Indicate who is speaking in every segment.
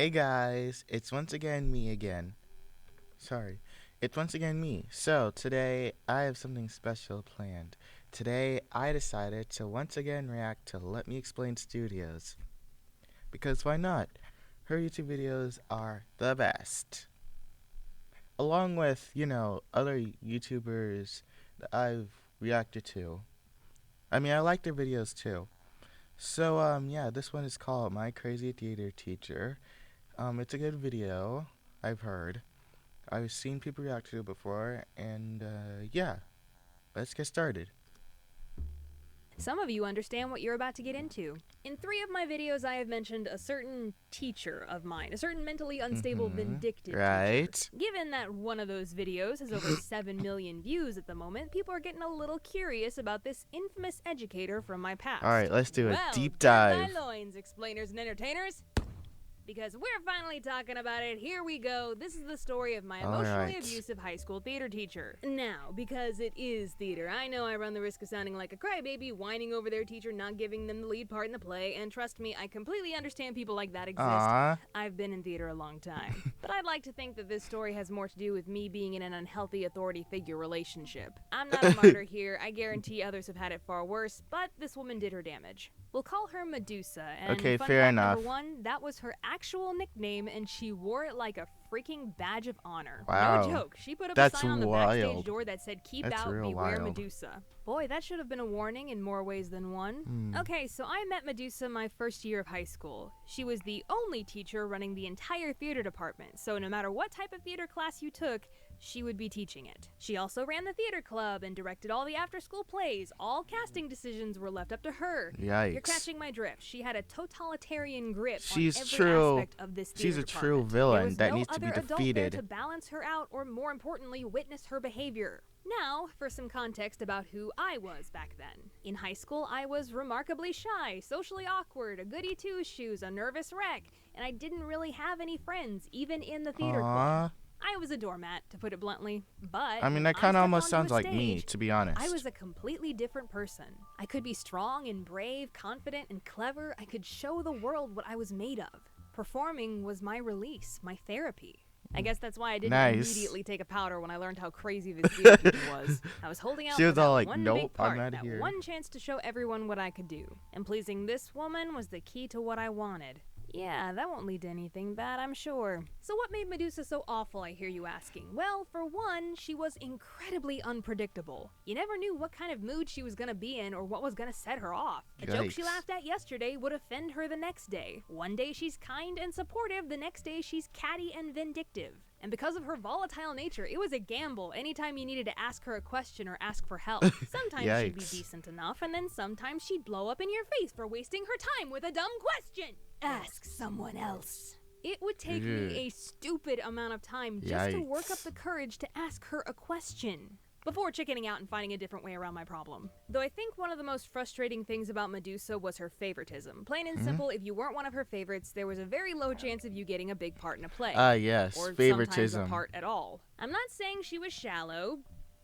Speaker 1: Hey guys, it's once again me again. Sorry, it's once again me. So, today I have something special planned. Today I decided to once again react to Let Me Explain Studios. Because why not? Her YouTube videos are the best. Along with, other YouTubers that I've reacted to. I like their videos too. So, yeah, this one is called My Crazy Theater Teacher. It's a good video, I've heard. I've seen people react to it before, and yeah, let's get started.
Speaker 2: Some of you understand what you're about to get into. In 3 of my videos, I have mentioned a certain teacher of mine, a certain mentally unstable, vindictive
Speaker 1: Right.
Speaker 2: teacher. Given that one of those videos has over 7 million views at the moment, people are getting a little curious about this infamous educator from my past.
Speaker 1: Alright, let's do a
Speaker 2: well,
Speaker 1: deep
Speaker 2: gird
Speaker 1: dive.
Speaker 2: thy loins, explainers and entertainers. Because we're finally talking about it. Here we go. This is the story of my emotionally abusive high school theater teacher. Now, because it is theater, I know I run the risk of sounding like a crybaby, whining over their teacher not giving them the lead part in the play, and trust me, I completely understand people like that exist.
Speaker 1: Aww.
Speaker 2: I've been in theater a long time. But I'd like to think that this story has more to do with me being in an unhealthy authority figure relationship. I'm not a martyr here. I guarantee others have had it far worse, but this woman did her damage. We'll call her Medusa, and
Speaker 1: Okay,
Speaker 2: fun
Speaker 1: fair
Speaker 2: fact
Speaker 1: enough.
Speaker 2: number 1, that was her actual nickname, and she wore it like a freaking badge of honor.
Speaker 1: Wow.
Speaker 2: No joke. She put up
Speaker 1: That's
Speaker 2: a sign on the backstage
Speaker 1: wild.
Speaker 2: door that said, "Keep
Speaker 1: That's
Speaker 2: out,
Speaker 1: real
Speaker 2: beware
Speaker 1: wild.
Speaker 2: Medusa." Boy, that should have been a warning in more ways than one. Okay, so I met Medusa my first year of high school. She was the only teacher running the entire theater department, so no matter what type of theater class you took, she would be teaching it. She also ran the theater club and directed all the after-school plays. All casting decisions were left up to her.
Speaker 1: Yikes.
Speaker 2: You're catching my drift. She had a totalitarian grip
Speaker 1: She's
Speaker 2: on every
Speaker 1: true.
Speaker 2: aspect of this theater
Speaker 1: She's a
Speaker 2: department.
Speaker 1: true
Speaker 2: There
Speaker 1: villain
Speaker 2: was
Speaker 1: that
Speaker 2: no
Speaker 1: needs to be
Speaker 2: other adult there
Speaker 1: defeated.
Speaker 2: to balance her out or, more importantly, witness her behavior. Now, for some context about who I was back then. In high school, I was remarkably shy, socially awkward, a goody two-shoes, a nervous wreck, and I didn't really have any friends, even in the theater club. I was a doormat, to put it bluntly, but
Speaker 1: that kind of almost sounds like me, to be honest.
Speaker 2: I was a completely different person. I could be strong and brave, confident and clever. I could show the world what I was made of. Performing was my release, my therapy. I guess that's why I didn't immediately take a powder when I learned how crazy this theater teacher was. I was holding out for that one big part, that one chance to show everyone what I could do. And pleasing this woman was the key to what I wanted. Yeah, that won't lead to anything bad, I'm sure. So what made Medusa so awful, I hear you asking? Well, for one, she was incredibly unpredictable. You never knew what kind of mood she was gonna be in or what was gonna set her off. A joke she laughed at yesterday would offend her the next day. One day she's kind and supportive, the next day she's catty and vindictive. And because of her volatile nature, it was a gamble anytime you needed to ask her a question or ask for help. Sometimes she'd be decent enough, and then sometimes she'd blow up in your face for wasting her time with a dumb question. Ask someone else. It would take me a stupid amount of time just to work up the courage to ask her a question before chickening out and finding a different way around my problem. Though I think one of the most frustrating things about Medusa was her favoritism. Plain and simple, if you weren't one of her favorites, there was a very low chance of you getting a big part in a play.
Speaker 1: Yes,
Speaker 2: or
Speaker 1: favoritism.
Speaker 2: sometimes a part at all. I'm not saying she was shallow.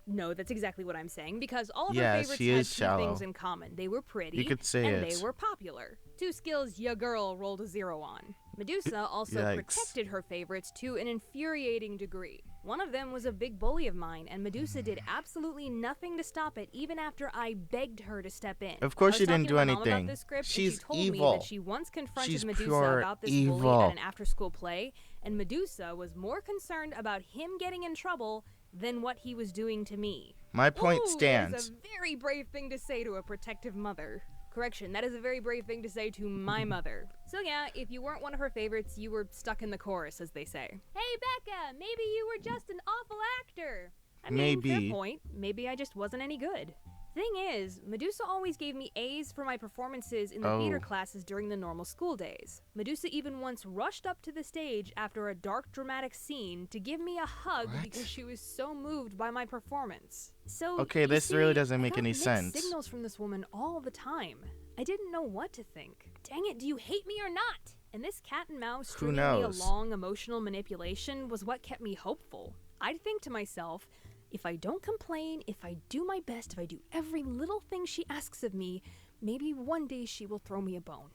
Speaker 2: No, that's exactly what I'm saying, because all of her favorites had 2 things in common. They were pretty,
Speaker 1: you could say
Speaker 2: and they were popular. 2 skills ya girl rolled a 0 on. Medusa also protected her favorites to an infuriating degree. One of them was a big bully of mine, and Medusa did absolutely nothing to stop it, even after I begged her to step in.
Speaker 1: Of course she didn't do anything.
Speaker 2: About this script,
Speaker 1: She's
Speaker 2: and she told
Speaker 1: evil.
Speaker 2: me that she once confronted Medusa
Speaker 1: pure
Speaker 2: about this
Speaker 1: evil.
Speaker 2: bully at an after-school play, and Medusa was more concerned about him getting in trouble than what he was doing to me.
Speaker 1: My point stands.
Speaker 2: That is a very brave thing to say to a protective mother. Correction, that is a very brave thing to say to my mother. So yeah, if you weren't one of her favorites, you were stuck in the chorus, as they say. Hey Becca, maybe you were just an awful actor. I mean, fair point. Maybe I just wasn't any good. Thing is, Medusa always gave me A's for my performances in the theater classes during the normal school days. Medusa even once rushed up to the stage after a dark, dramatic scene to give me a hug because she was so moved by my performance. So,
Speaker 1: this really doesn't make any sense.
Speaker 2: Signals from this woman all the time. I didn't know what to think. Dang it, do you hate me or not? And this cat and mouse stringing me along emotional manipulation was what kept me hopeful. I'd think to myself, if I don't complain, if I do my best, if I do every little thing she asks of me, maybe one day she will throw me a bone.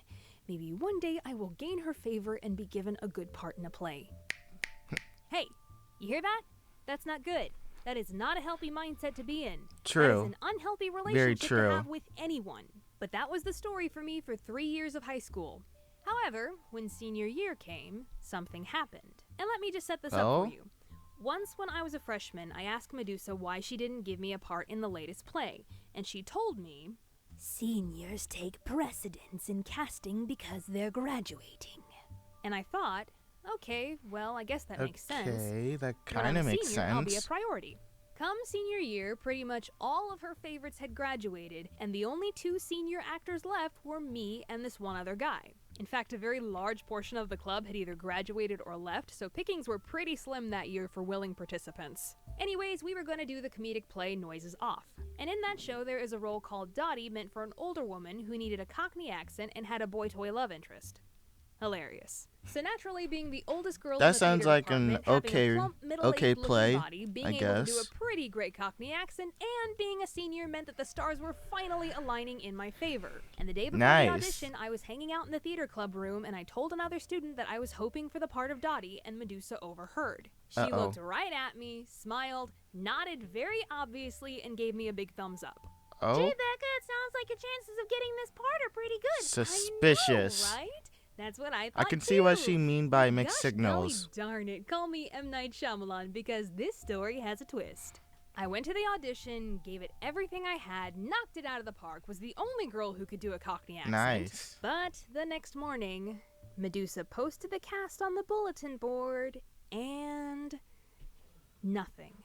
Speaker 2: Maybe one day I will gain her favor and be given a good part in a play. Hey, you hear that? That's not good. That is not a healthy mindset to be in.
Speaker 1: True.
Speaker 2: That is an unhealthy
Speaker 1: Very
Speaker 2: relationship
Speaker 1: true.
Speaker 2: to have with anyone. But that was the story for me for 3 years of high school. However, when senior year came, something happened. And let me just set this up for you. Once when I was a freshman, I asked Medusa why she didn't give me a part in the latest play, and she told me, "Seniors take precedence in casting because they're graduating." And I thought, okay, well, I guess that makes sense.
Speaker 1: Okay, that
Speaker 2: When
Speaker 1: kind
Speaker 2: I'm
Speaker 1: of
Speaker 2: a
Speaker 1: makes
Speaker 2: senior,
Speaker 1: sense.
Speaker 2: I'll be a priority. Come senior year, pretty much all of her favorites had graduated, and the only 2 senior actors left were me and this one other guy. In fact, a very large portion of the club had either graduated or left, so pickings were pretty slim that year for willing participants. Anyways, we were going to do the comedic play Noises Off. And in that show, there is a role called Dottie, meant for an older woman who needed a Cockney accent and had a boy-toy love interest. Hilarious. So naturally, being the oldest girl in
Speaker 1: That
Speaker 2: the
Speaker 1: sounds
Speaker 2: theater
Speaker 1: like an
Speaker 2: department, having a plump,
Speaker 1: okay
Speaker 2: middle-aged
Speaker 1: play,
Speaker 2: looking body, being
Speaker 1: I
Speaker 2: able to do
Speaker 1: guess.
Speaker 2: a pretty great Cockney accent, and being a senior meant that the stars were finally aligning in my favor. And the day before the audition, I was hanging out in the theater club room, and I told another student that I was hoping for the part of Dottie, and Medusa overheard. She looked right at me, smiled, nodded very obviously, and gave me a big thumbs up.
Speaker 1: Oh?
Speaker 2: Gee, Becca, it sounds like your chances of getting this part are pretty good.
Speaker 1: Suspicious.
Speaker 2: I know, right? That's what I thought
Speaker 1: I can see what she mean by mixed
Speaker 2: Gosh,
Speaker 1: signals.
Speaker 2: golly darn it, call me M. Night Shyamalan because this story has a twist. I went to the audition, gave it everything I had, knocked it out of the park, was the only girl who could do a Cockney accent.
Speaker 1: Nice.
Speaker 2: But the next morning, Medusa posted the cast on the bulletin board, and nothing.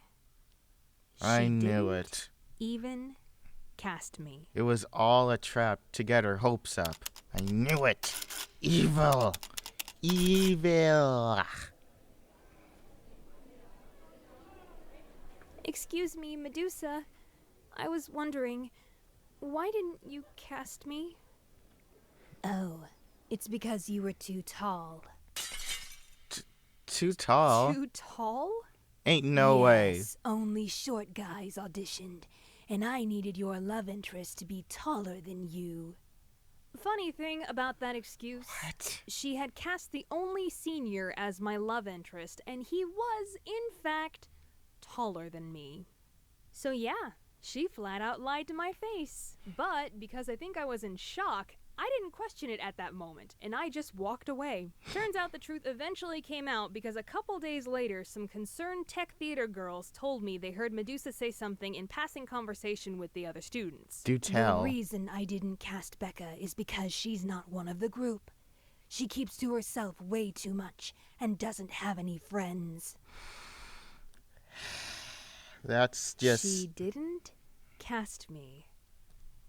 Speaker 1: I knew it.
Speaker 2: Even cast me.
Speaker 1: It was all a trap to get her hopes up. I knew it. Evil. Evil.
Speaker 2: Excuse me, Medusa. I was wondering, why didn't you cast me? Oh, it's because you were too tall.
Speaker 1: Too tall?
Speaker 2: Too tall?
Speaker 1: Ain't no way.
Speaker 2: Yes, only short guys auditioned, and I needed your love interest to be taller than you. Funny thing about that excuse,
Speaker 1: What?
Speaker 2: she had cast the only senior as my love interest, and he was, in fact, taller than me. So yeah, she flat out lied to my face. But because I think I was in shock, I didn't question it at that moment, and I just walked away. Turns out the truth eventually came out because a couple days later, some concerned tech theater girls told me they heard Medusa say something in passing conversation with the other students.
Speaker 1: Do tell.
Speaker 2: The reason I didn't cast Becca is because she's not one of the group. She keeps to herself way too much and doesn't have any friends.
Speaker 1: That's just...
Speaker 2: She didn't cast me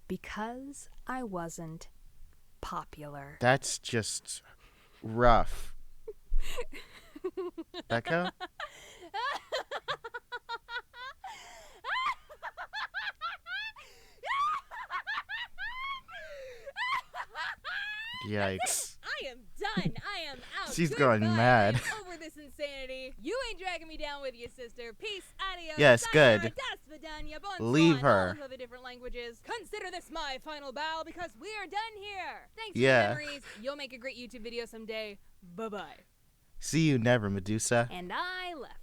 Speaker 2: because I wasn't popular.
Speaker 1: That's just rough. Becca? Yikes.
Speaker 2: I am done. I am out.
Speaker 1: She's
Speaker 2: Goodbye.
Speaker 1: going mad.
Speaker 2: I'm over this insanity. You ain't dragging me down with you, sister. Peace. Adios.
Speaker 1: Yes,
Speaker 2: sayonara,
Speaker 1: good.
Speaker 2: Das vidanya, bon
Speaker 1: Leave
Speaker 2: swan,
Speaker 1: her.
Speaker 2: All those other different languages. Consider this my final bow because we are done here. Thanks
Speaker 1: Yeah.
Speaker 2: for the memories. You'll make a great YouTube video someday. Bye-bye.
Speaker 1: See you never, Medusa.
Speaker 2: And I left.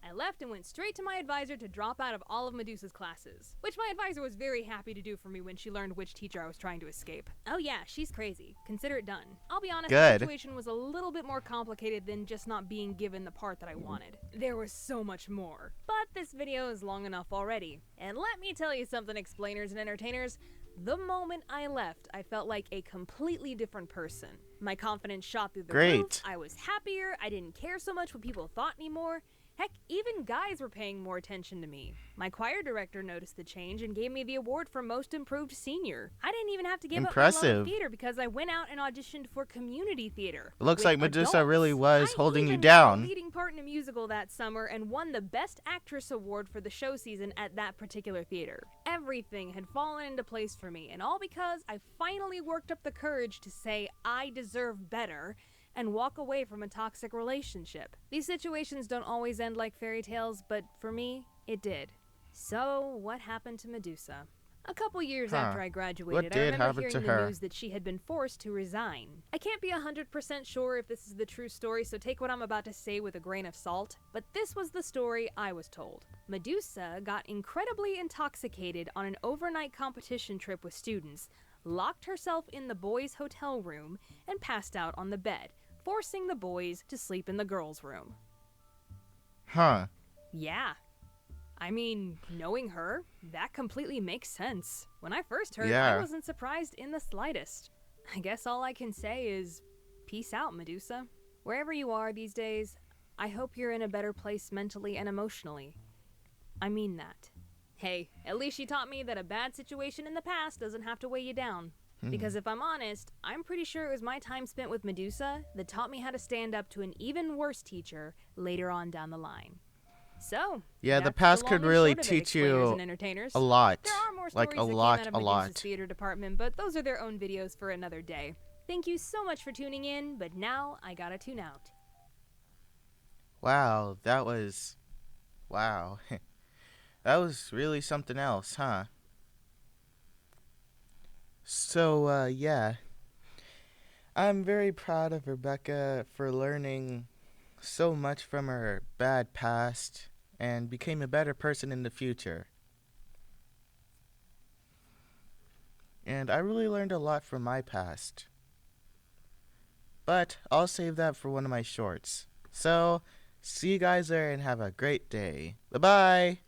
Speaker 2: I left and went straight to my advisor to drop out of all of Medusa's classes, which my advisor was very happy to do for me when she learned which teacher I was trying to escape. Oh yeah, she's crazy. Consider it done. I'll be honest,
Speaker 1: Good.
Speaker 2: the situation was a little bit more complicated than just not being given the part that I wanted. There was so much more. But this video is long enough already. And let me tell you something, explainers and entertainers. The moment I left, I felt like a completely different person. My confidence shot through the roof. I was happier. I didn't care so much what people thought anymore. Heck, even guys were paying more attention to me. My choir director noticed the change and gave me the award for Most Improved Senior. I didn't even have to give up my love
Speaker 1: Impressive.
Speaker 2: of theater because I went out and auditioned for community theater.
Speaker 1: It looks
Speaker 2: with
Speaker 1: like Medusa
Speaker 2: adults.
Speaker 1: really was
Speaker 2: I
Speaker 1: holding you
Speaker 2: even got
Speaker 1: down.
Speaker 2: a leading part in a musical that summer and won the Best Actress award for the show season at that particular theater. Everything had fallen into place for me, and all because I finally worked up the courage to say I deserve better and walk away from a toxic relationship. These situations don't always end like fairy tales, but for me, it did. So, what happened to Medusa? A couple years
Speaker 1: Huh.
Speaker 2: after I
Speaker 1: What
Speaker 2: graduated, I
Speaker 1: did
Speaker 2: remember
Speaker 1: happen to
Speaker 2: hearing the
Speaker 1: her?
Speaker 2: news that she had been forced to resign. I can't be 100% sure if this is the true story, so take what I'm about to say with a grain of salt, but this was the story I was told. Medusa got incredibly intoxicated on an overnight competition trip with students, locked herself in the boys' hotel room, and passed out on the bed, forcing the boys to sleep in the girls' room.
Speaker 1: Huh.
Speaker 2: Yeah. I mean, knowing her, that completely makes sense. When I first heard, I
Speaker 1: Yeah.
Speaker 2: wasn't surprised in the slightest. I guess all I can say is, peace out, Medusa. Wherever you are these days, I hope you're in a better place mentally and emotionally. I mean that. Hey, at least she taught me that a bad situation in the past doesn't have to weigh you down. Because if I'm honest, I'm pretty sure it was my time spent with Medusa that taught me how to stand up to an even worse teacher later on down the line. So,
Speaker 1: Yeah, the
Speaker 2: that's the
Speaker 1: past could
Speaker 2: long and
Speaker 1: really
Speaker 2: short of it,
Speaker 1: teach
Speaker 2: explainers
Speaker 1: you
Speaker 2: and
Speaker 1: a
Speaker 2: entertainers. There
Speaker 1: lot.
Speaker 2: are more
Speaker 1: Like a
Speaker 2: stories that came out
Speaker 1: lot,
Speaker 2: of
Speaker 1: a
Speaker 2: Medusa's
Speaker 1: lot.
Speaker 2: theater department, but those are their own videos for another day. Thank you so much for tuning in, but now I gotta tune out.
Speaker 1: Wow, that was. Wow. That was really something else, huh? So, yeah. I'm very proud of Rebecca for learning so much from her bad past and became a better person in the future. And I really learned a lot from my past. But I'll save that for one of my shorts. So, see you guys there and have a great day. Bye bye!